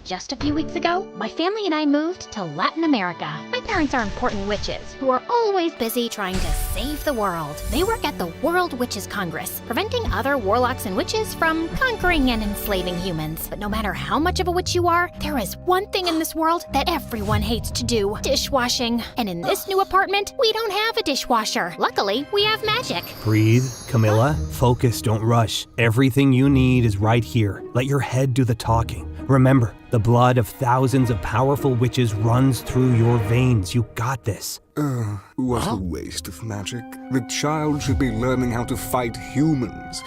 Just a few weeks ago, my family and I moved to Latin America. My parents are important witches who are always busy trying to save the world. They work at the World Witches Congress, preventing other warlocks and witches from conquering and enslaving humans. But no matter how much of a witch you are, there is one thing in this world that everyone hates to do: dishwashing. And in this new apartment, we don't have a dishwasher. Luckily, we have magic. Breathe, Camilla. Focus, don't rush. Everything you need is right here. Let your head do the talking. Remember, the blood of thousands of powerful witches runs through your veins. You got this. What a waste of magic. The child should be learning how to fight humans.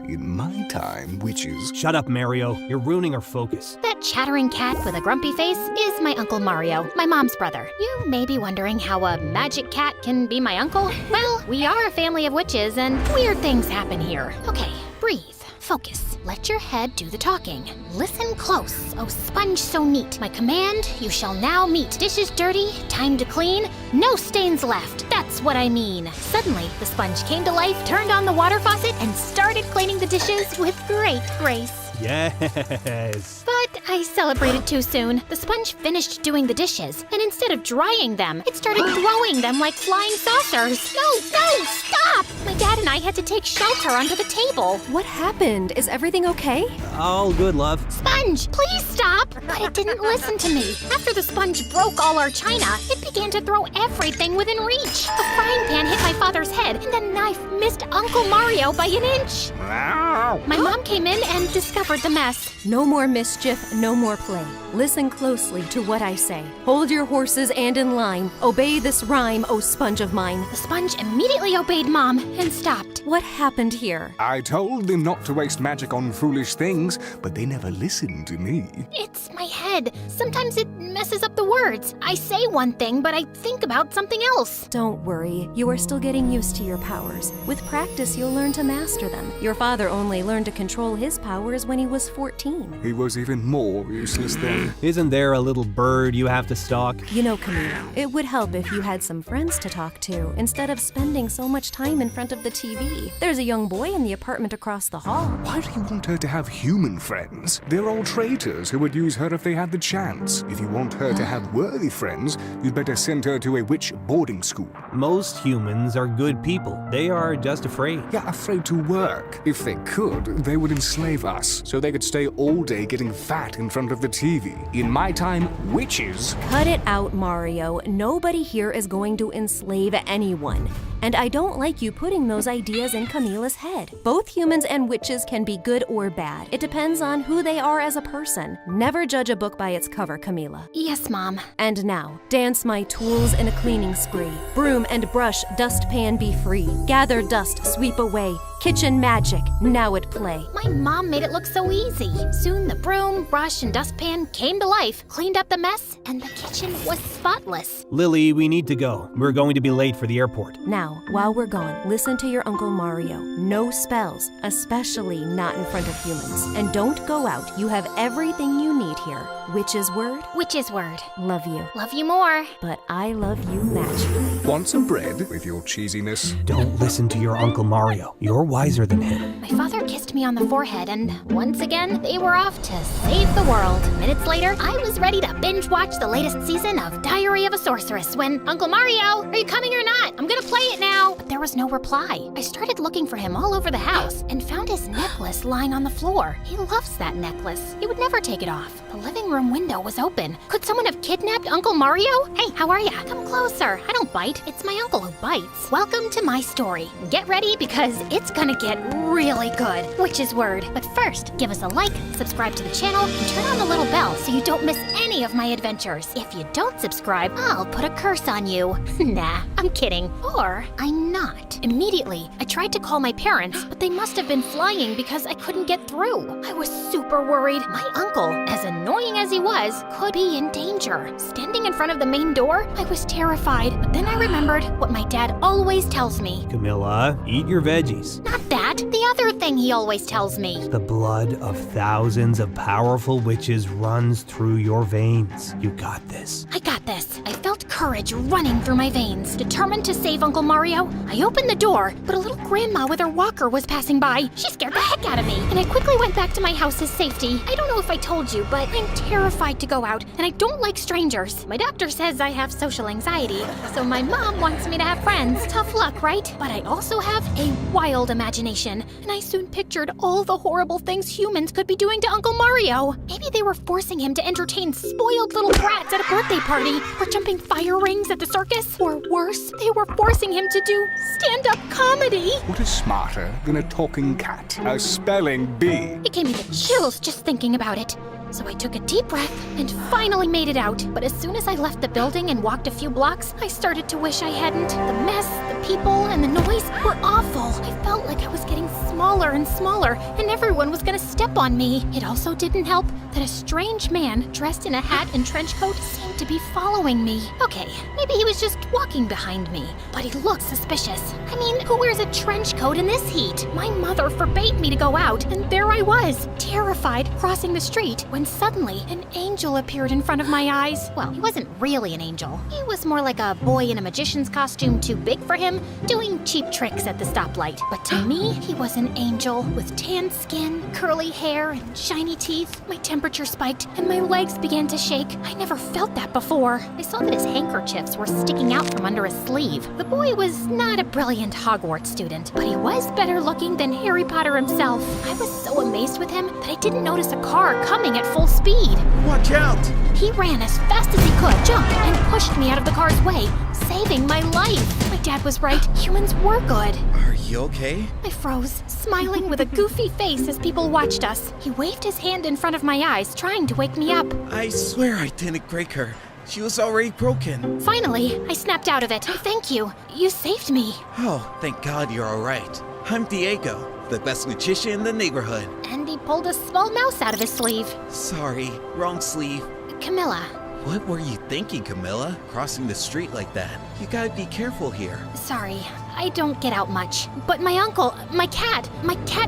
In my time, witches... Shut up, Mario. You're ruining our focus. That chattering cat with a grumpy face is my Uncle Mario, my mom's brother. You may be wondering how a magic cat can be my uncle. Well, we are a family of witches and weird things happen here. Okay, breathe. Focus. Let your head do the talking. Listen close. Oh, sponge so neat. My command, you shall now meet. Dishes dirty, time to clean, no stains left. That's what I mean. Suddenly, the sponge came to life, turned on the water faucet, and started cleaning the dishes with great grace. Yes. But I celebrated too soon. The sponge finished doing the dishes, and instead of drying them, it started throwing them like flying saucers. No, stop! My dad and I had to take shelter under the table. What happened? Is everything okay? All good, love. Sponge, please stop! But it didn't listen to me. After the sponge broke all our china, it began to throw everything within reach. A frying pan hit my father's head, and a knife missed Uncle Mario by an inch. My mom came in and discovered the mess. No more mischief, no more play. Listen closely to what I say. Hold your horses and in line. Obey this rhyme, O sponge of mine. The sponge immediately obeyed Mom and stopped. What happened here? I told them not to waste magic on foolish things, but they never listened to me. It's my head. Sometimes it messes up the words. I say one thing, but I think about something else. Don't worry. You are still getting used to your powers. With practice, you'll learn to master them. Your father only learned to control his powers when he was 14. He was even more useless then. Isn't there a little bird you have to stalk? You know, Camila, it would help if you had some friends to talk to instead of spending so much time in front of the TV. There's a young boy in the apartment across the hall. Why do you want her to have human friends? They're all traitors who would use her if they had the chance. If you want her to have worthy friends, you'd better send her to a witch boarding school. Most humans are good people. They are just afraid. Yeah, afraid to work. If they could, they would enslave us, so they could stay all day getting fat in front of the TV. In my time, witches... Cut it out, Mario. Nobody here is going to enslave anyone. And I don't like you putting those ideas in Camila's head. Both humans and witches can be good or bad. It depends on who they are as a person. Never judge a book by its cover, Camila. Yes, Mom. And now, dance my tools in a cleaning spree. Broom and brush, dustpan be free. Gather dust, sweep away. Kitchen magic, now at play. My mom made it look so easy. Soon the broom, brush, and dustpan came to life, cleaned up the mess, and the kitchen was spotless. Lily, we need to go. We're going to be late for the airport. Now, while we're gone, listen to your Uncle Mario. No spells, especially not in front of humans. And don't go out. You have everything you need here. Witch's word? Witch's word. Love you. Love you more. But I love you magically. Want some bread with your cheesiness? Don't listen to your Uncle Mario. You're wiser than him. My father kissed me on the forehead, and once again, they were off to save the world. Minutes later, I was ready to binge watch the latest season of Diary of a Sorceress when, Uncle Mario, are you coming or not? I'm gonna play it now. But there was no reply. I started looking for him all over the house and found his necklace lying on the floor. He loves that necklace. He would never take it off. The living room window was open. Could someone have kidnapped Uncle Mario? Hey, how are ya? Come closer. I don't bite. It's my uncle who bites. Welcome to my story. Get ready because it's gonna get really good. Witch's word. But first, give us a like, subscribe to the channel, and turn on the little bell so you don't miss any of my adventures. If you don't subscribe, I'll put a curse on you. Nah, I'm kidding. Or I'm not. Immediately, I tried to call my parents, but they must have been flying because I couldn't get through. I was super worried. My uncle, as annoying as he was, could be in danger. Standing in front of the main door, I was terrified. But then I remembered what my dad always tells me. Camilla, eat your veggies. Not that. The other thing he always tells me. The blood of thousands of powerful witches runs through your veins. You got this. I got this. I felt courage courage running through my veins. Determined to save Uncle Mario, I opened the door, but a little grandma with her walker was passing by. She scared the heck out of me, and I quickly went back to my house's safety. I don't know if I told you, but I'm terrified to go out, and I don't like strangers. My doctor says I have social anxiety, so my mom wants me to have friends. Tough luck, right? But I also have a wild imagination, and I soon pictured all the horrible things humans could be doing to Uncle Mario. Maybe they were forcing him to entertain spoiled little brats at a birthday party, or jumping fire rings at the circus, or worse, they were forcing him to do stand-up comedy. What is smarter than a talking cat? A spelling bee. It gave me the chills just thinking about it. So I took a deep breath and finally made it out. But as soon as I left the building and walked a few blocks, I started to wish I hadn't. The mess, the people, and the noise were awful. I felt like I was getting smaller and smaller, and everyone was gonna step on me. It also didn't help that a strange man dressed in a hat and trench coat seemed to be following me. Okay, maybe he was just walking behind me, but he looked suspicious. I mean, who wears a trench coat in this heat? My mother forbade me to go out, and there I was, terrified, crossing the street, when suddenly an angel appeared in front of my eyes. Well, he wasn't really an angel. He was more like a boy in a magician's costume too big for him, doing cheap tricks at the stoplight. But to me, he was an angel with tan skin, curly hair, and shiny teeth. My temperature spiked, and my legs began to shake. I never felt that before. I saw that his handkerchiefs were sticking out from under his sleeve. The boy was not a brilliant Hogwarts student, but he was better looking than Harry Potter himself. I was so amazed with him that I didn't notice a car coming at full speed. Watch out! He ran as fast as he could, jumped, and pushed me out of the car's way, saving my life. My dad was right. Humans were good. Are you okay? I froze, smiling with a goofy face as people watched us. He waved his hand in front of my eyes, trying to wake me up. I swear I didn't break her. She was already broken. Finally, I snapped out of it. Thank you. You saved me. Oh, thank God you're alright. I'm Diego, the best magician in the neighborhood. And he pulled a small mouse out of his sleeve. Sorry, wrong sleeve. Camilla. What were you thinking, Camilla? Crossing the street like that? You gotta be careful here. Sorry, I don't get out much. But my uncle, my cat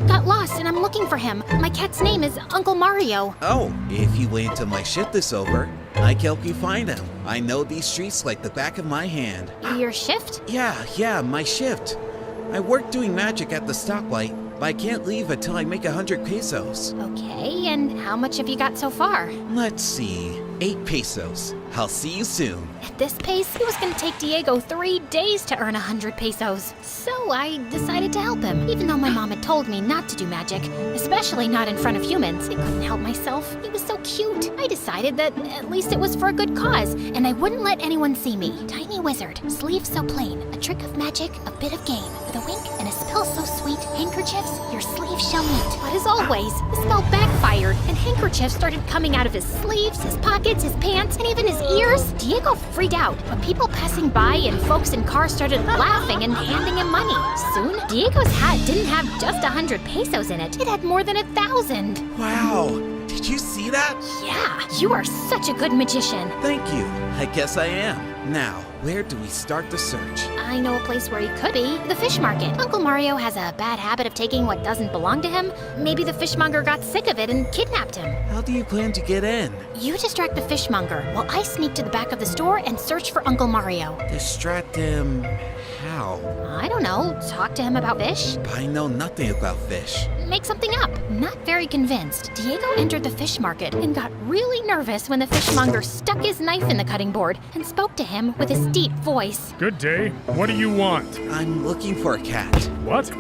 got lost and I'm looking for him. My cat's name is Uncle Mario. Oh, if you wait until my shift is over, I can help you find him. I know these streets like the back of my hand. Your shift? Yeah, my shift. I work doing magic at the stoplight, but I can't leave until I make 100 pesos. Okay, and how much have you got so far? Let's see, 8 pesos. I'll see you soon. At this pace, it was gonna take Diego 3 days to earn 100 pesos. So I decided to help him, even though my mom had told me not to do magic, especially not in front of humans. I couldn't help myself. He was so cute. I decided that at least it was for a good cause, and I wouldn't let anyone see me. Tiny wizard, sleeve so plain, a trick of magic, a bit of game. With a wink and a spell so sweet, handkerchiefs, your sleeves shall meet. But as always, the spell backfired, and handkerchiefs started coming out of his sleeves, his pockets, his pants, and even his ears. Diego freaked out, but people passing by and folks in cars started laughing and handing him money. Soon, Diego's hat didn't have just 100 pesos in it. It had more than 1,000. Wow, did you see that? Yeah, you are such a good magician. Thank you. I guess I am. Now, where do we start the search? I know a place where he could be. The fish market. Uncle Mario has a bad habit of taking what doesn't belong to him. Maybe the fishmonger got sick of it and kidnapped him. How do you plan to get in? You distract the fishmonger while I sneak to the back of the store and search for Uncle Mario. Distract him... how? I don't know. Talk to him about fish? I know nothing about fish. Make something up. Not very convinced. Diego entered the fish market and got really nervous when the fishmonger stuck his knife in the cutting board and spoke to him with his deep voice. Good day. What do you want? I'm looking for a cat. What?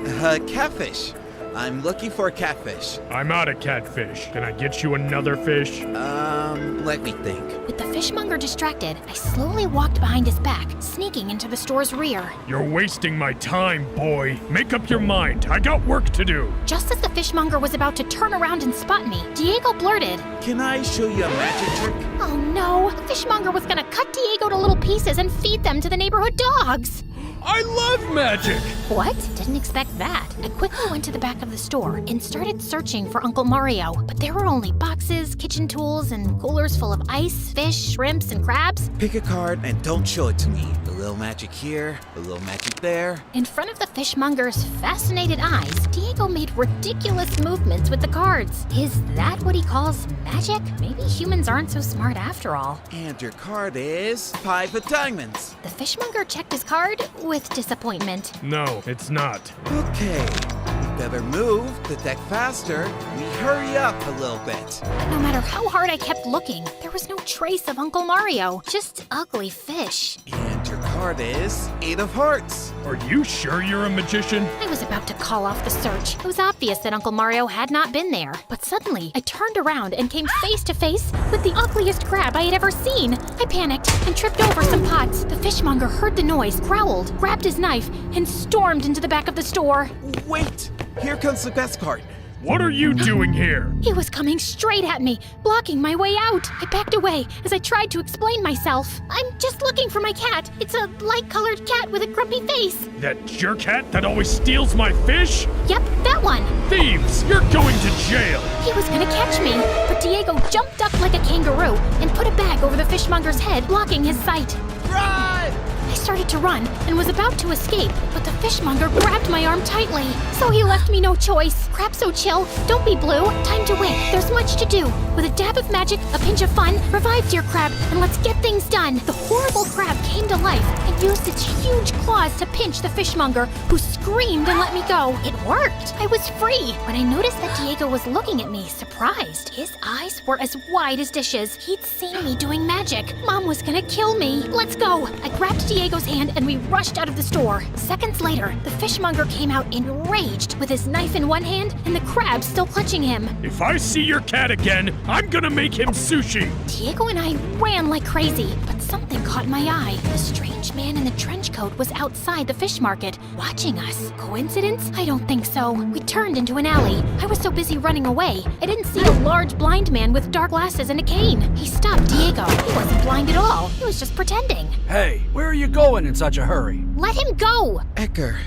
Catfish. I'm looking for a catfish. I'm out of catfish. Can I get you another fish? Let me think. With the fishmonger distracted, I slowly walked behind his back, sneaking into the store's rear. You're wasting my time, boy. Make up your mind. I got work to do. Just as the fishmonger was about to turn around and spot me, Diego blurted, Can I show you a magic trick? "Oh no, the fishmonger was gonna cut Diego to little pieces and feed them to the neighborhood dogs." I love magic! What? Didn't expect that. I quickly went to the back of the store and started searching for Uncle Mario, but there were only boxes, kitchen tools, and coolers full of ice, fish, shrimps, and crabs. Pick a card and don't show it to me. A little magic here, a little magic there. In front of the fishmonger's fascinated eyes, Diego made ridiculous movements with the cards. Is that what he calls magic? Maybe humans aren't so smart after all. And your card is 5 of diamonds. The fishmonger checked his card with disappointment. No, it's not. Okay, you better move the deck faster. We hurry up a little bit. But no matter how hard I kept looking, there was no trace of Uncle Mario. Just ugly fish. And your card is 8 of hearts. Are you sure you're a magician? I was about to call off the search. It was obvious that Uncle Mario had not been there. But suddenly, I turned around and came face to face with the ugliest crab I had ever seen. I panicked and tripped over some pots. The fishmonger heard the noise, growled, grabbed his knife, and stormed into the back of the store. Wait, here comes the best part. What are you doing here? He was coming straight at me, blocking my way out. I backed away as I tried to explain myself. I'm just looking for my cat. It's a light-colored cat with a grumpy face. That jerk cat that always steals my fish? Yep, that one. Thieves! You're going to jail! He was gonna catch me, but Diego jumped up like a kangaroo and put a bag over the fishmonger's head, blocking his sight. Run! I started to run and was about to escape, but the fishmonger grabbed my arm tightly. So he left me no choice. Crab so chill, don't be blue. Time to wait, there's much to do. With a dab of magic, a pinch of fun, revive dear crab, and let's get things done. The horrible crab came to life and used its huge claws to pinch the fishmonger, who screamed and let me go. It worked. I was free. When I noticed that Diego was looking at me, surprised, his eyes were as wide as dishes. He'd seen me doing magic. Mom was gonna kill me. Let's go. I grabbed Diego's hand and we rushed out of the store. Seconds later, the fishmonger came out enraged with his knife in one hand and the crab still clutching him. If I see your cat again, I'm gonna make him sushi! Diego and I ran like crazy, but something caught my eye. The strange man in the trench coat was outside the fish market, watching us. Coincidence? I don't think so. We turned into an alley. I was so busy running away, I didn't see a large blind man with dark glasses and a cane. He stopped Diego. He wasn't blind at all. He was just pretending. Hey, where are you going in such a hurry? Let him go! Edgar,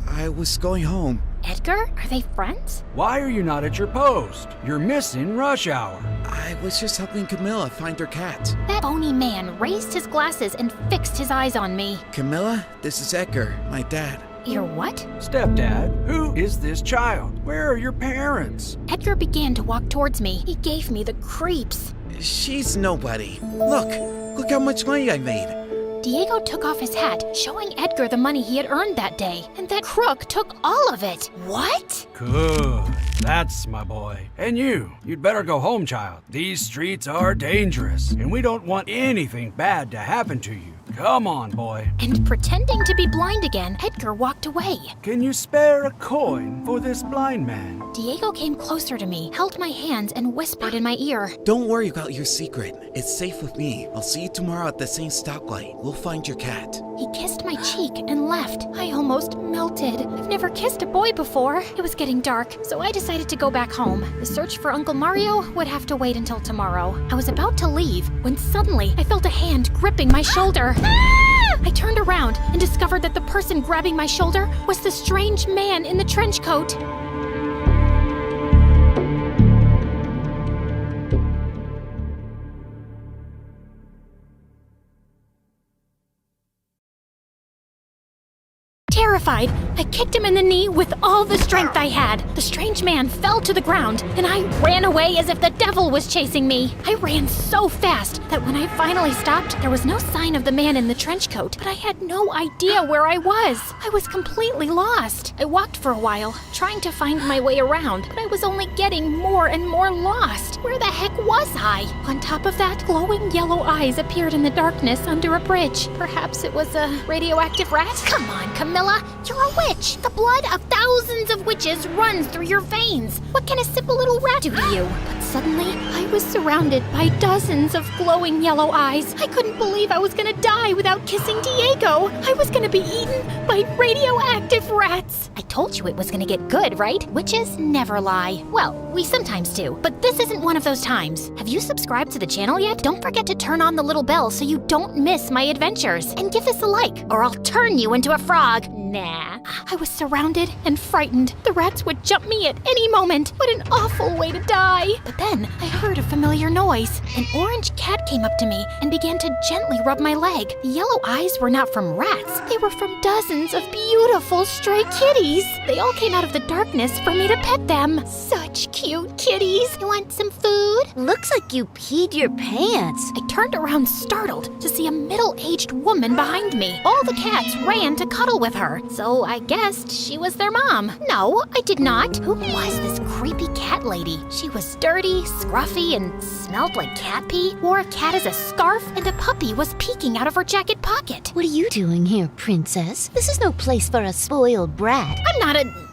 I was going home. Edgar? Are they friends? Why are you not at your post? You're missing rush hour. I was just helping Camilla find her cat. That bony man raised his glasses and fixed his eyes on me. Camilla, this is Edgar, my dad. Your what? Stepdad, who is this child? Where are your parents? Edgar began to walk towards me. He gave me the creeps. She's nobody. Look how much money I made. Diego took off his hat, showing Edgar the money he had earned that day, and that crook took all of it. What? Good. That's my boy. And you'd better go home, child. These streets are dangerous, and we don't want anything bad to happen to you. Come on, boy. And pretending to be blind again, Edgar walked away. Can you spare a coin for this blind man? Diego came closer to me, held my hands, and whispered in my ear. Don't worry about your secret. It's safe with me. I'll see you tomorrow at the same stoplight. We'll find your cat. He kissed my cheek and left. I almost melted. I've never kissed a boy before. It was getting dark, so I decided to go back home. The search for Uncle Mario would have to wait until tomorrow. I was about to leave when suddenly I felt a hand gripping my shoulder. I turned around and discovered that the person grabbing my shoulder was the strange man in the trench coat. Terrified, I kicked him in the knee with all the strength I had. The strange man fell to the ground, and I ran away as if the devil was chasing me. I ran so fast that when I finally stopped, there was no sign of the man in the trench coat, but I had no idea where I was. I was completely lost. I walked for a while, trying to find my way around, but I was only getting more and more lost. Where the heck was I? On top of that, glowing yellow eyes appeared in the darkness under a bridge. Perhaps it was a radioactive rat? Come on, Camilla. You're a witch! The blood of thousands of witches runs through your veins! What can a simple little rat do to you? But Suddenly, I was surrounded by dozens of glowing yellow eyes. I couldn't believe I was gonna die without kissing Diego. I was gonna be eaten by radioactive rats. I told you it was gonna get good, right? Witches never lie. Well, we sometimes do, but this isn't one of those times. Have you subscribed to the channel yet? Don't forget to turn on the little bell so you don't miss my adventures. And give this a like, or I'll turn you into a frog. Nah. I was surrounded and frightened. The rats would jump me at any moment. What an awful way to die. But then I heard a familiar noise. An orange cat came up to me and began to gently rub my leg. The yellow eyes were not from rats. They were from dozens of beautiful stray kitties. They all came out of the darkness for me to pet them. Such cute kitties. You want some food? Looks like you peed your pants. I turned around startled to see a middle-aged woman behind me. All the cats ran to cuddle with her, so I guessed she was their mom. No, I did not. Who was this creepy cat lady? She was dirty, scruffy, and smelled like cat pee, wore a cat as a scarf, and a puppy was peeking out of her jacket pocket. What are you doing here, princess? This is no place for a spoiled brat.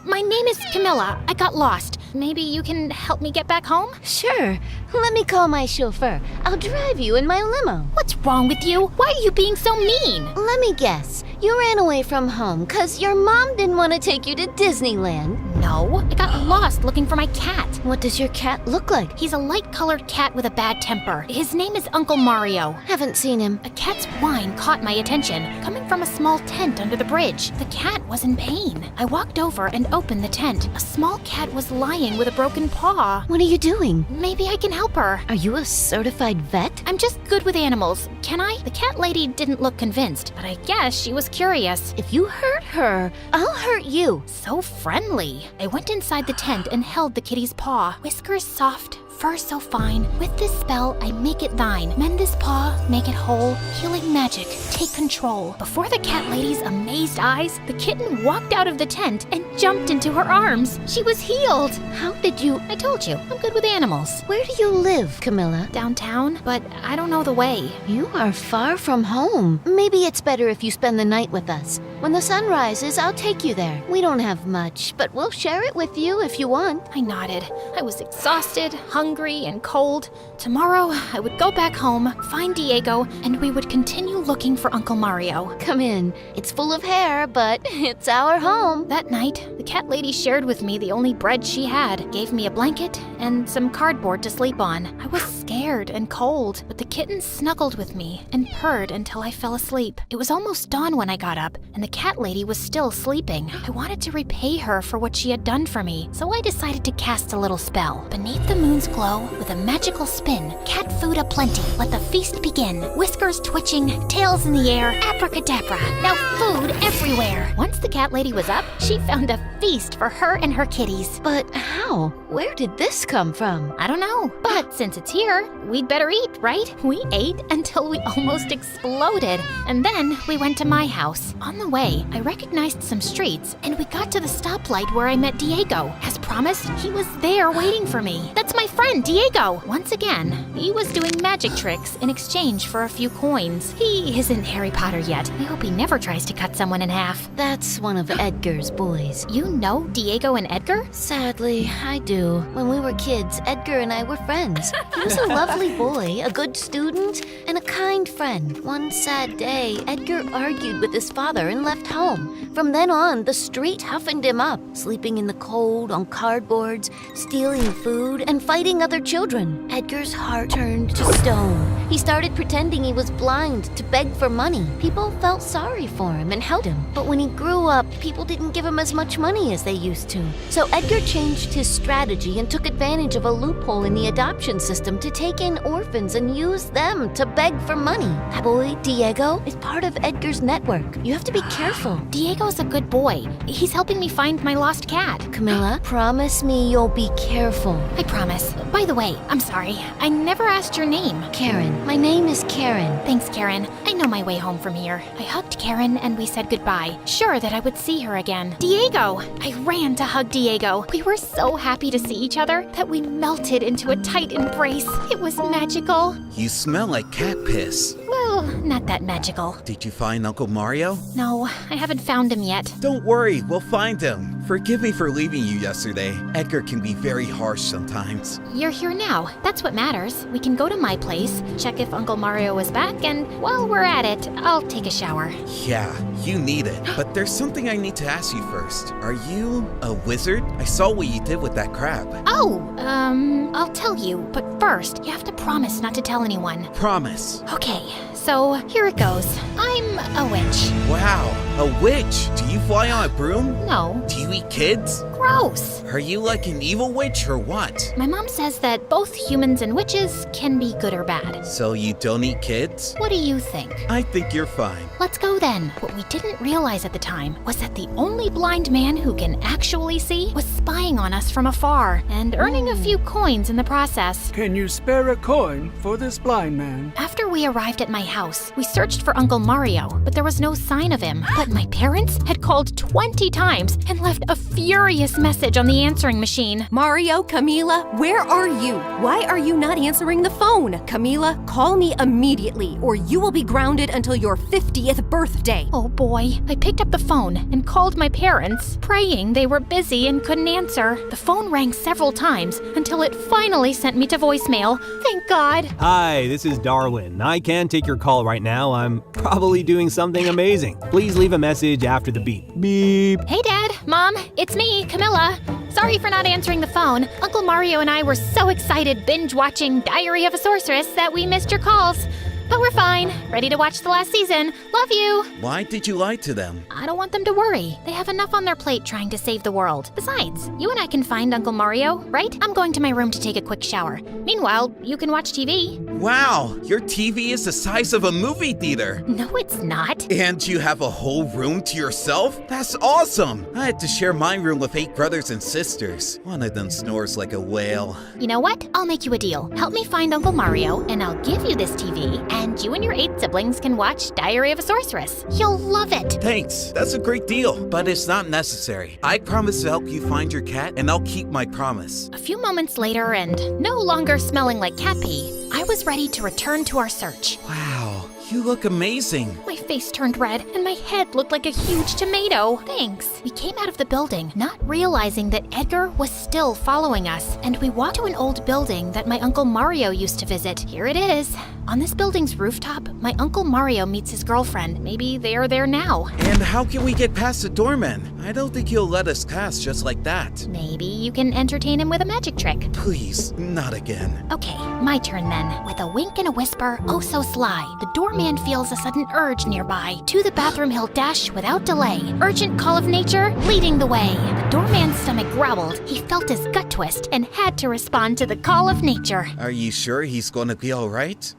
My name is Camilla. I got lost. Maybe you can help me get back home? Sure. Let me call my chauffeur. I'll drive you in my limo. What's wrong with you? Why are you being so mean? Let me guess. You ran away from home because your mom didn't want to take you to Disneyland. No, I got lost looking for my cat. What does your cat look like? He's a light-colored cat with a bad temper. His name is Uncle Mario. Haven't seen him. A cat's whine caught my attention, coming from a small tent under the bridge. The cat was in pain. I walked over and opened the tent. A small cat was lying with a broken paw. What are you doing? Maybe I can help her. Are you a certified vet? I'm just good with animals. Can I? The cat lady didn't look convinced, but I guess she was curious. If you hurt her, I'll hurt you. So friendly. I went inside the tent and held the kitty's paw. Whiskers soft, fur so fine. With this spell, I make it thine. Mend this paw, make it whole. Healing magic, take control. Before the cat lady's amazed eyes, the kitten walked out of the tent and jumped into her arms. She was healed. How did you... I told you, I'm good with animals. Where do you live, Camilla? Downtown, but I don't know the way. You are far from home. Maybe it's better if you spend the night with us. When the sun rises, I'll take you there. We don't have much, but we'll share it with you if you want. I nodded. I was exhausted, hungry, and cold. Tomorrow, I would go back home, find Diego, and we would continue looking for Uncle Mario. Come in. It's full of hair, but it's our home. That night, the cat lady shared with me the only bread she had, gave me a blanket and some cardboard to sleep on. I was scared and cold, but the kitten snuggled with me and purred until I fell asleep. It was almost dawn when I got up, and the cat lady was still sleeping. I wanted to repay her for what she had done for me, so I decided to cast a little spell. Beneath the moon's glow, with a magical spin, cat food aplenty, let the feast begin. Whiskers twitching, tails in the air, abracadabra, now food everywhere. Once the cat lady was up, she found a feast for her and her kitties. But how? Where did this come from? I don't know, but since it's here, we'd better eat, right? We ate until we almost exploded, and then we went to my house. On the way, I recognized some streets, and we got to the stoplight where I met Diego. As promised, he was there waiting for me. That's my friend, Diego. Once again, he was doing magic tricks in exchange for a few coins. He isn't Harry Potter yet. I hope he never tries to cut someone in half. That's one of Edgar's boys. You know Diego and Edgar? Sadly, I do. When we were kids, Edgar and I were friends. He was a lovely boy, a good student, and a kind friend. One sad day, Edgar argued with his father and left home. From then on, the street toughened him up, sleeping in the cold on cardboards, stealing food, and fighting other children. Edgar's heart turned to stone. He started pretending he was blind to beg for money. People felt sorry for him and helped him. But when he grew up, people didn't give him as much money as they used to. So Edgar changed his strategy and took advantage of a loophole in the adoption system to take in orphans and use them to beg for money. That boy, Diego, is part of Edgar's network. You have to be careful. Diego's a good boy. He's helping me find my lost cat. Camilla, promise me you'll be careful. I promise. By the way, I'm sorry. I never asked your name. Karen. My name is Karen. Thanks, Karen. I know my way home from here. I hugged Karen and we said goodbye, sure that I would see her again. Diego! I ran to hug Diego. We were so happy to see each other that we melted into a tight embrace. It was magical. You smell like cat piss. Well, not that magical. Did you find Uncle Mario? No, I haven't found him yet. Don't worry, we'll find him. Forgive me for leaving you yesterday. Edgar can be very harsh sometimes. You're here now. That's what matters. We can go to my place, check if Uncle Mario is back, and while we're at it, I'll take a shower. Yeah, you need it. But there's something I need to ask you first. Are you a wizard? I saw what you did with that crab. I'll tell you, but first, you have to promise not to tell anyone. Promise. Okay, so here it goes. I'm a witch. Wow, a witch. Do you fly on a broom? No. Do you eat kids? Gross. Are you like an evil witch or what? My mom says that both humans and witches can be good or bad. So you don't eat kids? What do you think? I think you're fine. Let's go then. What we didn't realize at the time was that the only blind man who can actually see was spying on us from afar and earning a few coins in the process. Can you spare a coin for this blind man? After we arrived at my house, we searched for Uncle Mario, but there was no sign of him. But my parents had called 20 times and left a furious message on the answering machine. Mario, Camila, where are you? Why are you not answering the phone? Camila, call me immediately, or you will be grounded until your 50th birthday. Oh boy, I picked up the phone and called my parents, praying they were busy and couldn't answer. The phone rang several times until it finally sent me to voicemail. Thank God. Hi, this is Darwin. I can't take your call right now. I'm probably doing something amazing. Please leave a message after the beep. Beep. Hey Dad, Mom, it's me, Camilla. Sorry for not answering the phone. Uncle Mario and I were so excited binge-watching Diary of a Sorceress that we missed your calls. But we're fine. Ready to watch the last season. Love you. Why did you lie to them? I don't want them to worry. They have enough on their plate trying to save the world. Besides, you and I can find Uncle Mario, right? I'm going to my room to take a quick shower. Meanwhile, you can watch TV. Wow, your TV is the size of a movie theater. No, it's not. And you have a whole room to yourself? That's awesome. I had to share my room with 8 brothers and sisters. One of them snores like a whale. You know what? I'll make you a deal. Help me find Uncle Mario, and I'll give you this TV, and you and your 8 siblings can watch Diary of a Sorceress. You'll love it. Thanks, that's a great deal, but it's not necessary. I promise to help you find your cat, and I'll keep my promise. A few moments later, and no longer smelling like cat pee, I was ready to return to our search. Wow, you look amazing. My face turned red, and my head looked like a huge tomato. Thanks. We came out of the building, not realizing that Edgar was still following us, and we walked to an old building that my Uncle Mario used to visit. Here it is. On this building's rooftop, my Uncle Mario meets his girlfriend. Maybe they are there now. And how can we get past the doorman? I don't think he'll let us pass just like that. Maybe you can entertain him with a magic trick. Please, not again. Okay, my turn then. With a wink and a whisper, oh so sly, the doorman feels a sudden urge nearby. To the bathroom he'll dash without delay. Urgent call of nature, leading the way. The doorman's stomach growled. He felt his gut twist and had to respond to the call of nature. Are you sure he's gonna be alright?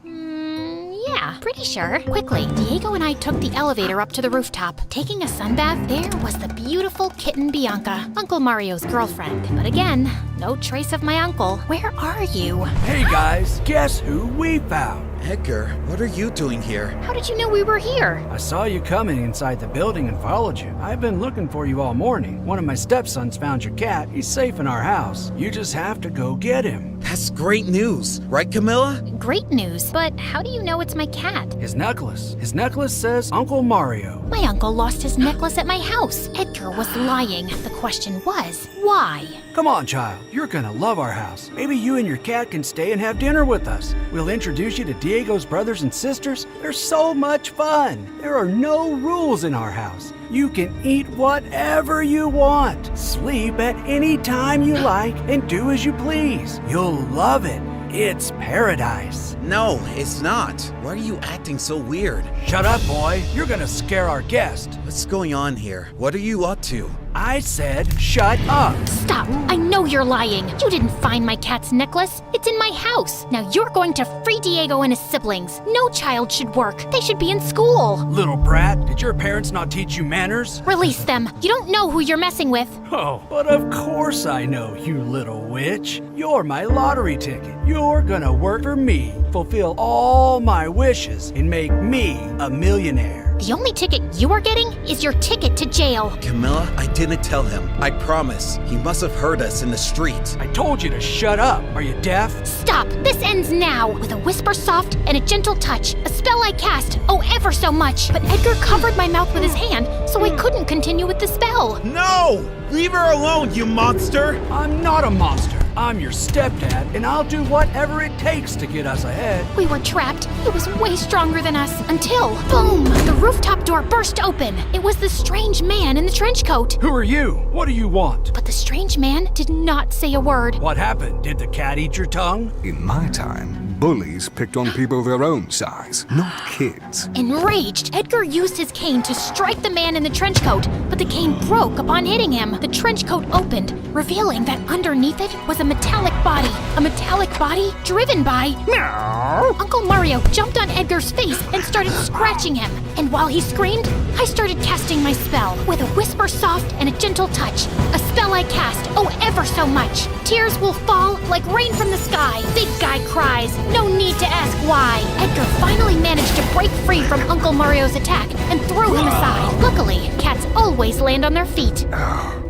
Yeah, pretty sure. Quickly, Diego and I took the elevator up to the rooftop. Taking a sunbath, there was the beautiful kitten Bianca, Uncle Mario's girlfriend. But again, no trace of my uncle. Where are you? Hey guys, guess who we found? Edgar, what are you doing here? How did you know we were here? I saw you coming inside the building and followed you. I've been looking for you all morning. One of my stepsons found your cat. He's safe in our house. You just have to go get him. That's great news, right, Camilla? Great news, but how do you know it's my cat? His necklace. His necklace says Uncle Mario. My uncle lost his necklace at my house. Edgar was lying. The question was, why? Come on, child. You're gonna love our house. Maybe you and your cat can stay and have dinner with us. We'll introduce you to Diego's brothers and sisters. They're so much fun. There are no rules in our house. You can eat whatever you want, sleep at any time you like, and do as you please. You'll love it. It's paradise. No, it's not. Why are you acting so weird? Shut up, boy. You're gonna scare our guest. What's going on here? What are you up to? I said shut up. Stop. I know you're lying. You didn't find my cat's necklace. It's in my house. Now you're going to free Diego and his siblings. No child should work. They should be in school. Little brat, did your parents not teach you manners? Release them. You don't know who you're messing with. Oh, but of course I know, you little witch. You're my lottery ticket. You're gonna work for me, fulfill all my wishes, and make me a millionaire. The only ticket you are getting is your ticket to jail. Camilla, I didn't tell him. I promise. He must have heard us in the street. I told you to shut up. Are you deaf? Stop! This ends now! With a whisper soft and a gentle touch, a spell I cast, oh ever so much. But Edgar covered my mouth with his hand, so I couldn't continue with the spell. No! Leave her alone, you monster! I'm not a monster. I'm your stepdad, and I'll do whatever it takes to get us ahead. We were trapped. He was way stronger than us. Until, boom! The rooftop door burst open. It was the strange man in the trench coat. Who are you? What do you want? But the strange man did not say a word. What happened? Did the cat eat your tongue? In my time, bullies picked on people their own size, not kids. Enraged, Edgar used his cane to strike the man in the trench coat, but the cane broke upon hitting him. The trench coat opened, revealing that underneath it was a metallic body. A metallic body driven by... Meow. Uncle Mario jumped on Edgar's face and started scratching him. And while he screamed, I started casting my spell. With a whisper soft and a gentle touch. A spell I cast, oh ever so much. Tears will fall like rain from the sky. Big guy cries, no need to ask why. Edgar finally managed to break free from Uncle Mario's attack and threw him aside. Luckily, cats always land on their feet.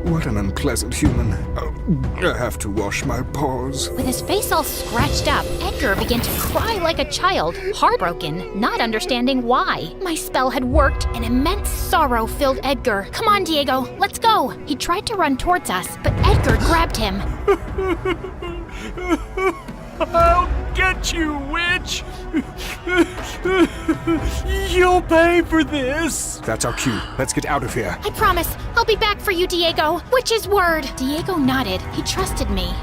What an unpleasant human. I have to wash my paws. With his face all scratched up, Edgar began to cry like a child, heartbroken, not understanding why. My spell had worked, and immense sorrow filled Edgar. Come on, Diego, let's go. He tried to run towards us, but Edgar grabbed him. I'll get you, witch! You'll pay for this! That's our cue. Let's get out of here. I promise, I'll be back for you, Diego. Witch's word. Diego nodded. He trusted me.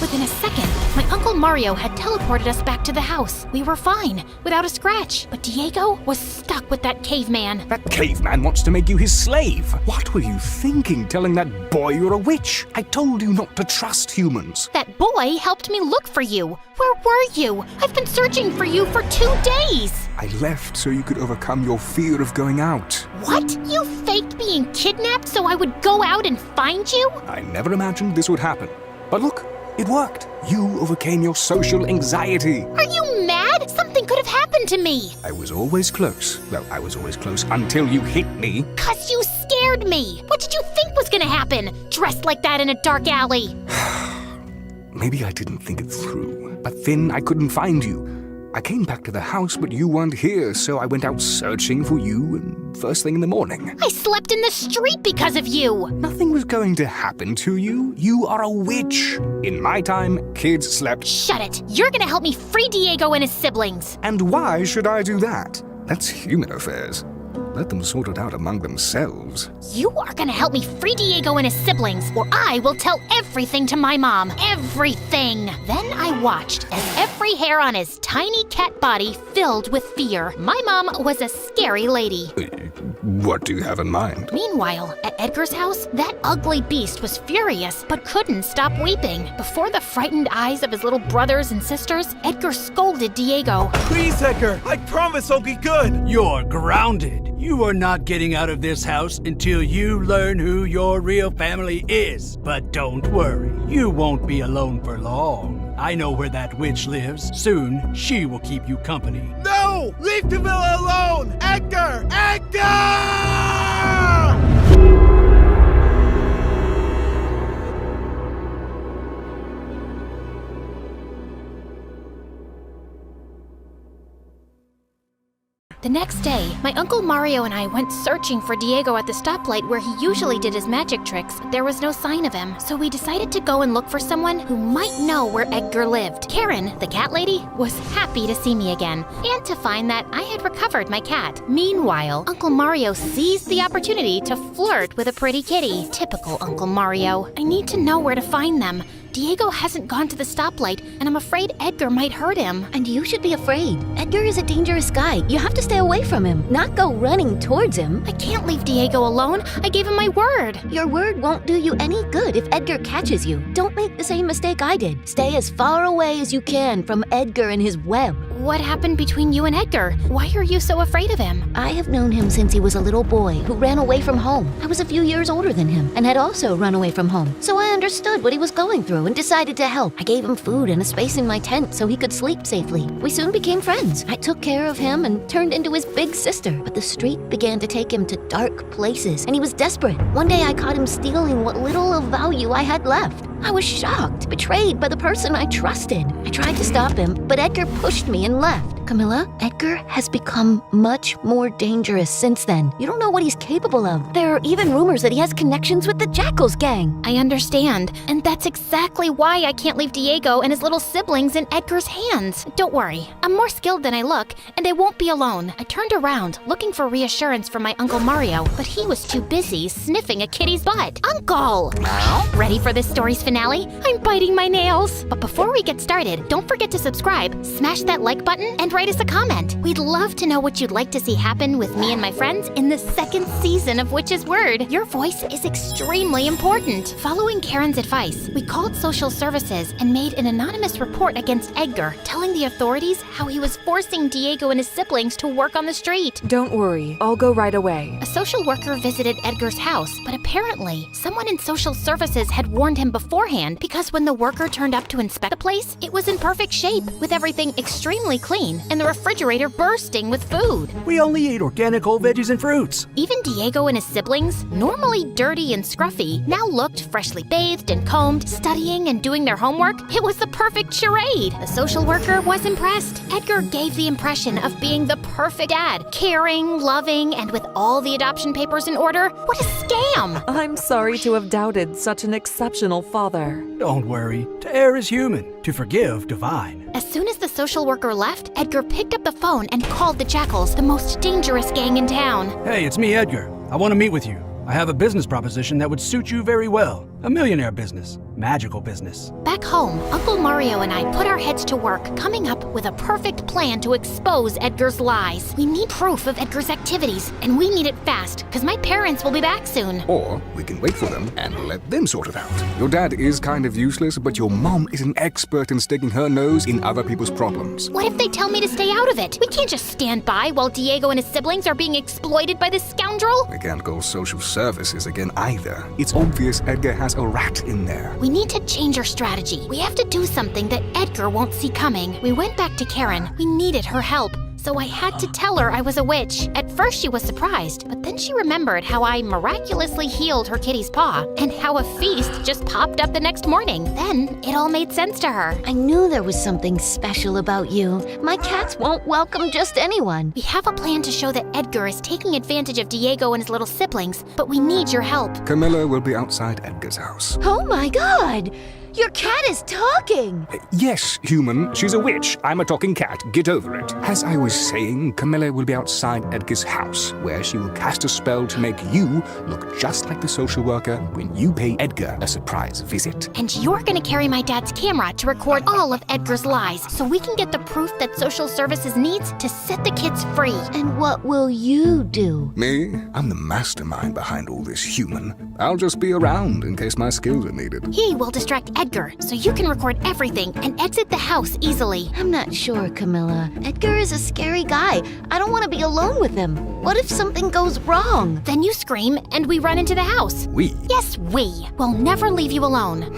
Within a second, my Uncle Mario had teleported us back to the house. We were fine, without a scratch. But Diego was stuck with that caveman. That caveman wants to make you his slave. What were you thinking, telling that boy you're a witch? I told you not to trust humans. That boy helped me look for you. Where were you? I've been searching for you for 2 days. I left so you could overcome your fear of going out. What? You faked being kidnapped so I would go out and find you? I never imagined this would happen. But look, it worked. You overcame your social anxiety. Are you mad? Something could have happened to me. I was always close. Well, I was always close until you hit me. 'Cause you scared me. What did you think was gonna happen? Dressed like that in a dark alley. Maybe I didn't think it through. But then I couldn't find you. I came back to the house, but you weren't here, so I went out searching for you, and first thing in the morning. I slept in the street because of you. Nothing was going to happen to you. You are a witch. In my time, kids slept. Shut it. You're gonna help me free Diego and his siblings. And why should I do that? That's human affairs. Let them sort it out among themselves. You are gonna help me free Diego and his siblings, or I will tell everything to my mom. Everything. Then I watched as every hair on his tiny cat body filled with fear. My mom was a scary lady. What do you have in mind? Meanwhile, at Edgar's house, that ugly beast was furious but couldn't stop weeping. Before the frightened eyes of his little brothers and sisters, Edgar scolded Diego. Please, Edgar, I promise I'll be good. You're grounded. You are not getting out of this house until you learn who your real family is. But don't worry, you won't be alone for long. I know where that witch lives. Soon, she will keep you company. No! Leave Camilla alone! Edgar! Edgar! The next day, my Uncle Mario and I went searching for Diego at the stoplight where he usually did his magic tricks, but there was no sign of him. So we decided to go and look for someone who might know where Edgar lived. Karen, the cat lady, was happy to see me again, and to find that I had recovered my cat. Meanwhile, Uncle Mario seized the opportunity to flirt with a pretty kitty. Typical Uncle Mario. I need to know where to find them. Diego hasn't gone to the stoplight, and I'm afraid Edgar might hurt him. And you should be afraid. Edgar is a dangerous guy. You have to stay away from him, not go running towards him. I can't leave Diego alone. I gave him my word. Your word won't do you any good if Edgar catches you. Don't make the same mistake I did. Stay as far away as you can from Edgar and his web. What happened between you and Edgar? Why are you so afraid of him? I have known him since he was a little boy who ran away from home. I was a few years older than him and had also run away from home. So I understood what he was going through and decided to help. I gave him food and a space in my tent so he could sleep safely. We soon became friends. I took care of him and turned into his big sister. But the street began to take him to dark places and he was desperate. One day I caught him stealing what little of value I had left. I was shocked, betrayed by the person I trusted. I tried to stop him, but Edgar pushed me and left. Camilla, Edgar has become much more dangerous since then. You don't know what he's capable of. There are even rumors that he has connections with the Jackals gang. I understand, and that's exactly why I can't leave Diego and his little siblings in Edgar's hands. Don't worry, I'm more skilled than I look, and I won't be alone. I turned around, looking for reassurance from my Uncle Mario, but he was too busy sniffing a kitty's butt. Uncle! Ready for this story's finale? I'm biting my nails. But before we get started, don't forget to subscribe, smash that like button, and write us a comment. We'd love to know what you'd like to see happen with me and my friends in the second season of Witch's Word. Your voice is extremely important. Following Karen's advice, we called social services and made an anonymous report against Edgar, telling the authorities how he was forcing Diego and his siblings to work on the street. Don't worry, I'll go right away. A social worker visited Edgar's house, but apparently, someone in social services had warned him beforehand because when the worker turned up to inspect the place, it was in perfect shape, with everything extremely clean and the refrigerator bursting with food. We only eat organic whole veggies and fruits. Even Diego and his siblings, normally dirty and scruffy, now looked freshly bathed and combed, studying and doing their homework. It was the perfect charade. The social worker was impressed. Edgar gave the impression of being the perfect dad, caring, loving, and with all the adoption papers in order. What a scam! I'm sorry to have doubted such an exceptional father. Don't worry. To err is human, to forgive divine. As soon as the social worker left, Edgar picked up the phone and called the Jackals, the most dangerous gang in town. Hey, it's me, Edgar. I want to meet with you. I have a business proposition that would suit you very well. A millionaire business. Magical business. Back home, Uncle Mario and I put our heads to work, coming up with a perfect plan to expose Edgar's lies. We need proof of Edgar's activities, and we need it fast, because my parents will be back soon. Or we can wait for them and let them sort it out. Your dad is kind of useless, but your mom is an expert in sticking her nose in other people's problems. What if they tell me to stay out of it? We can't just stand by while Diego and his siblings are being exploited by this scoundrel. We can't call social services again either. It's obvious Edgar has a rat in there. We need to change our strategy. We have to do something that Edgar won't see coming. We went back to Karen. We needed her help. So I had to tell her I was a witch. At first she was surprised, but then she remembered how I miraculously healed her kitty's paw and how a feast just popped up the next morning. Then it all made sense to her. I knew there was something special about you. My cats won't welcome just anyone. We have a plan to show that Edgar is taking advantage of Diego and his little siblings, but we need your help. Camilla will be outside Edgar's house. Oh my god! Your cat is talking! Yes, human. She's a witch. I'm a talking cat. Get over it. As I was saying, Camilla will be outside Edgar's house, where she will cast a spell to make you look just like the social worker when you pay Edgar a surprise visit. And you're gonna carry my dad's camera to record all of Edgar's lies, so we can get the proof that social services needs to set the kids free. And what will you do? Me? I'm the mastermind behind all this, human. I'll just be around in case my skills are needed. He will distract Edgar, so you can record everything and exit the house easily. I'm not sure, Camilla. Edgar is a scary guy. I don't want to be alone with him. What if something goes wrong? Then you scream and we run into the house. We? Yes, we. We'll never leave you alone.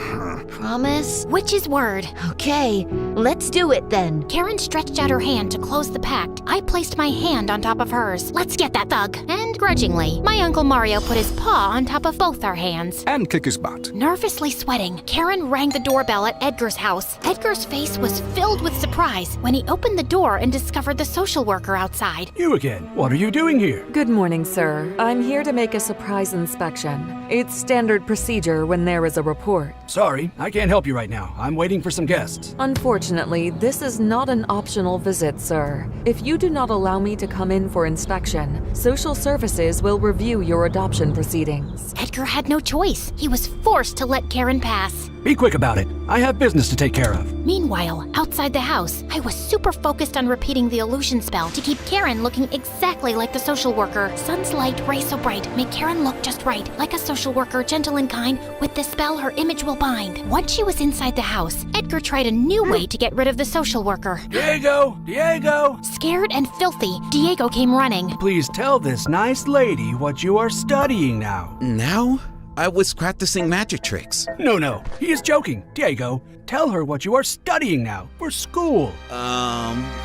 Promise? Witch's word. Okay, let's do it then. Karen stretched out her hand to close the pact. I placed my hand on top of hers. Let's get that thug. And grudgingly, my Uncle Mario put his paw on top of both our hands. And kick his butt. Nervously sweating, Karen rang the doorbell at Edgar's house. Edgar's face was filled with surprise when he opened the door and discovered the social worker outside. You again. What are you doing here? Good morning, sir. I'm here to make a surprise inspection. It's standard procedure when there is a report. Sorry, I can't help you right now. I'm waiting for some guests. Unfortunately, this is not an optional visit, sir. If you do not allow me to come in for inspection, social services will review your adoption proceedings. Edgar had no choice. He was forced to let Karen pass. Be quick about it. I have business to take care of. Meanwhile, outside the house, I was super focused on repeating the illusion spell to keep Karen looking exactly like the social worker. Sun's light, ray so bright, make Karen look just right, like a social worker, gentle and kind. With this spell, her image will bind. Once she was inside the house, Edgar tried a new way to get rid of the social worker. Diego! Diego! Scared and filthy, Diego came running. Please tell this nice lady what you are studying now. Now? I was practicing magic tricks. No, he is joking. Diego, tell her what you are studying now for school.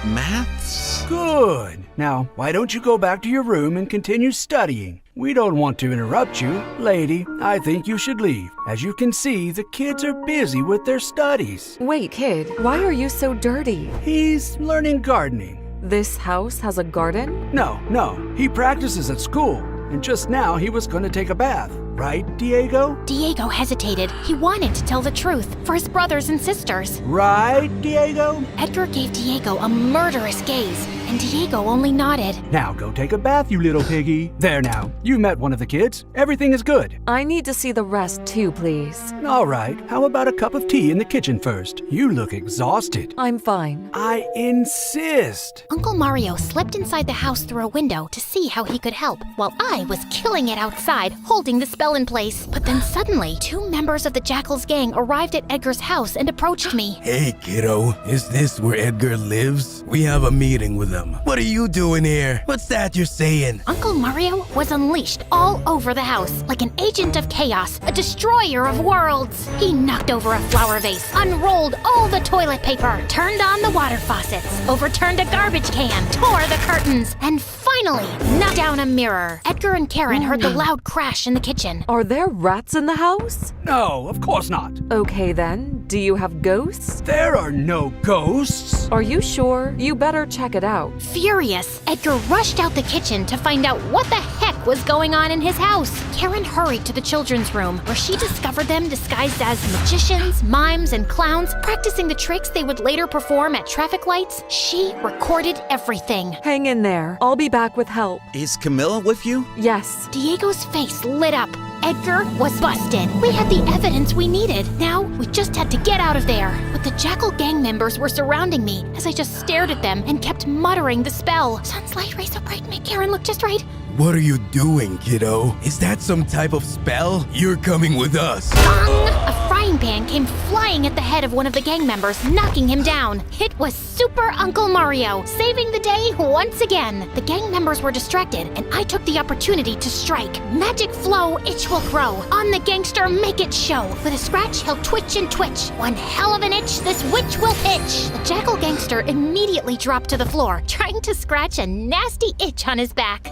Maths? Good. Now, why don't you go back to your room and continue studying? We don't want to interrupt you. Lady, I think you should leave. As you can see, the kids are busy with their studies. Wait, kid, why are you so dirty? He's learning gardening. This house has a garden? No, he practices at school. And just now he was going to take a bath. Right, Diego? Diego hesitated. He wanted to tell the truth for his brothers and sisters. Right, Diego? Edgar gave Diego a murderous gaze, and Diego only nodded. Now go take a bath, you little piggy. There now, you met one of the kids. Everything is good. I need to see the rest too, please. All right, how about a cup of tea in the kitchen first? You look exhausted. I'm fine. I insist. Uncle Mario slipped inside the house through a window to see how he could help, while I was killing it outside, holding the spell in place. But then suddenly, 2 members of the Jackal's gang arrived at Edgar's house and approached me. Hey, kiddo. Is this where Edgar lives? We have a meeting with him. What are you doing here? What's that you're saying? Uncle Mario was unleashed all over the house, like an agent of chaos, a destroyer of worlds. He knocked over a flower vase, unrolled all the toilet paper, turned on the water faucets, overturned a garbage can, tore the curtains, and finally knocked down a mirror. Edgar and Karen heard the loud crash in the kitchen. Are there rats in the house? No, of course not. Okay then, do you have ghosts? There are no ghosts. Are you sure? You better check it out. Furious, Edgar rushed out the kitchen to find out what the heck was going on in his house. Karen hurried to the children's room, where she discovered them disguised as magicians, mimes, and clowns, practicing the tricks they would later perform at traffic lights. She recorded everything. Hang in there. I'll be back with help. Is Camilla with you? Yes. Diego's face lit up. Edgar was busted. We had the evidence we needed. Now, we just had to get out of there. But the Jackal gang members were surrounding me as I just stared at them and kept muttering the spell. Sun's light ray so bright, make Karen look just right. What are you doing, kiddo? Is that some type of spell? You're coming with us. Bang! A frying pan came flying at the head of one of the gang members, knocking him down. It was Super Uncle Mario, saving the day once again. The gang members were distracted, and I took the opportunity to strike. Magic flow, itch will grow. On the gangster, make it show. With a scratch, he'll twitch and twitch. One hell of an itch, this witch will pitch. The Jackal gangster immediately dropped to the floor, trying to scratch a nasty itch on his back.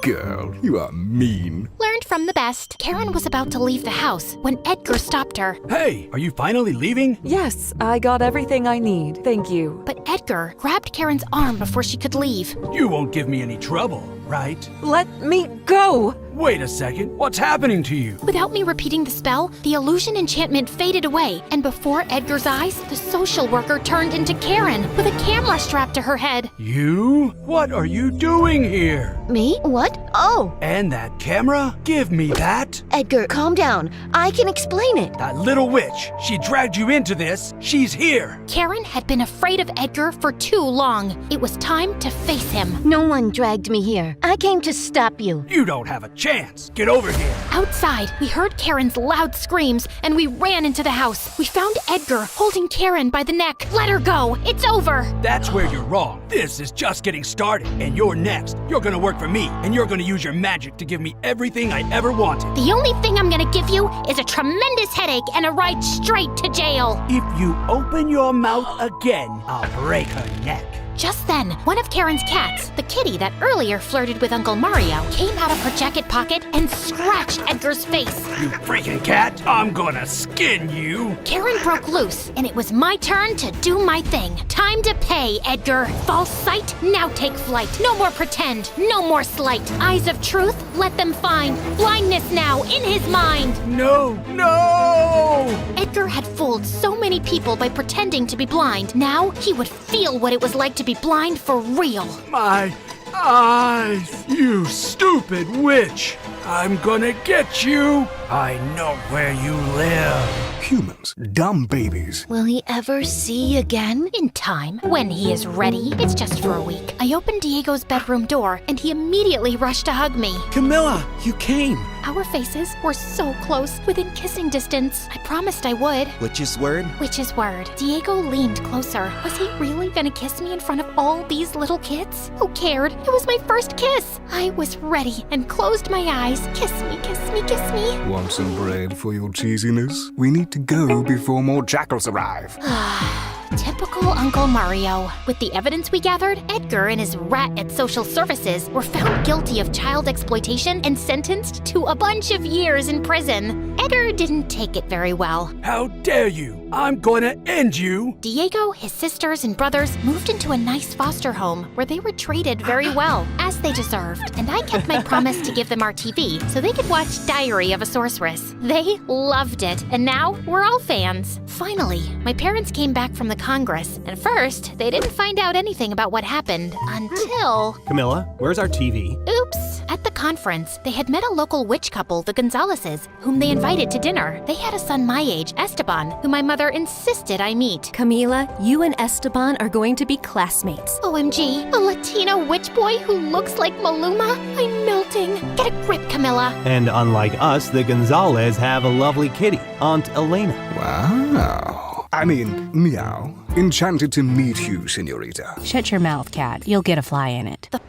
Girl, you are mean. Learned from the best. Karen was about to leave the house when Edgar stopped her. Hey, are you finally leaving? Yes, I got everything I need. Thank you. But Edgar grabbed Karen's arm before she could leave. You won't give me any trouble, right? Let me go! Wait a second, what's happening to you? Without me repeating the spell, the illusion enchantment faded away, and before Edgar's eyes, the social worker turned into Karen with a camera strapped to her head. You? What are you doing here? Me? What? Oh! And that camera? Give me that. Edgar, calm down. I can explain it. That little witch. She dragged you into this. She's here. Karen had been afraid of Edgar for too long. It was time to face him. No one dragged me here. I came to stop you. You don't have a chance. Get over here. Outside, we heard Karen's loud screams, and we ran into the house. We found Edgar holding Karen by the neck. Let her go. It's over. That's where you're wrong. This is just getting started, and you're next. You're gonna work for me, and you're gonna use your magic to give me everything I ever wanted. The only thing I'm gonna give you is a tremendous headache and a ride straight to jail. If you open your mouth again, I'll break her neck. Just then, one of Karen's cats, the kitty that earlier flirted with Uncle Mario, came out of her jacket pocket and scratched Edgar's face. You freaking cat! I'm gonna skin you! Karen broke loose, and it was my turn to do my thing. Time to pay, Edgar. False sight, now take flight. No more pretend, no more slight. Eyes of truth, let them find. Blindness now in his mind. No! No! Edgar had fooled so many people by pretending to be blind. Now he would feel what it was like to be blind for real. My eyes! You stupid witch! I'm gonna get you! I know where you live. Humans, dumb babies. Will he ever see again? In time, when he is ready. It's just for a week. I opened Diego's bedroom door, and he immediately rushed to hug me. Camilla, you came. Our faces were so close, within kissing distance. I promised I would. Witch's word? Witch's word. Diego leaned closer. Was he really gonna kiss me in front of all these little kids? Who cared? It was my first kiss. I was ready and closed my eyes. Kiss me, kiss me, kiss me. Want some bread for your cheesiness? We need to go before more jackals arrive. Typical Uncle Mario. With the evidence we gathered, Edgar and his rat at social services were found guilty of child exploitation and sentenced to a bunch of years in prison. Edgar didn't take it very well. How dare you! I'm gonna end you! Diego, his sisters, and brothers moved into a nice foster home where they were treated very well, as they deserved. And I kept my promise to give them our TV so they could watch Diary of a Sorceress. They loved it, and now we're all fans. Finally, my parents came back from the Congress, and first, they didn't find out anything about what happened until... Camilla, where's our TV? Oops! At the conference, they had met a local witch couple, the Gonzaleses, whom they invited to dinner. They had a son my age, Esteban, who my mother insisted I meet. Camila, you and Esteban are going to be classmates. OMG, a Latino witch boy who looks like Maluma? I'm melting. Get a grip, Camilla. And unlike us, the Gonzales have a lovely kitty, Aunt Elena. Wow. I mean, meow. Enchanted to meet you, senorita. Shut your mouth, cat. You'll get a fly in it. The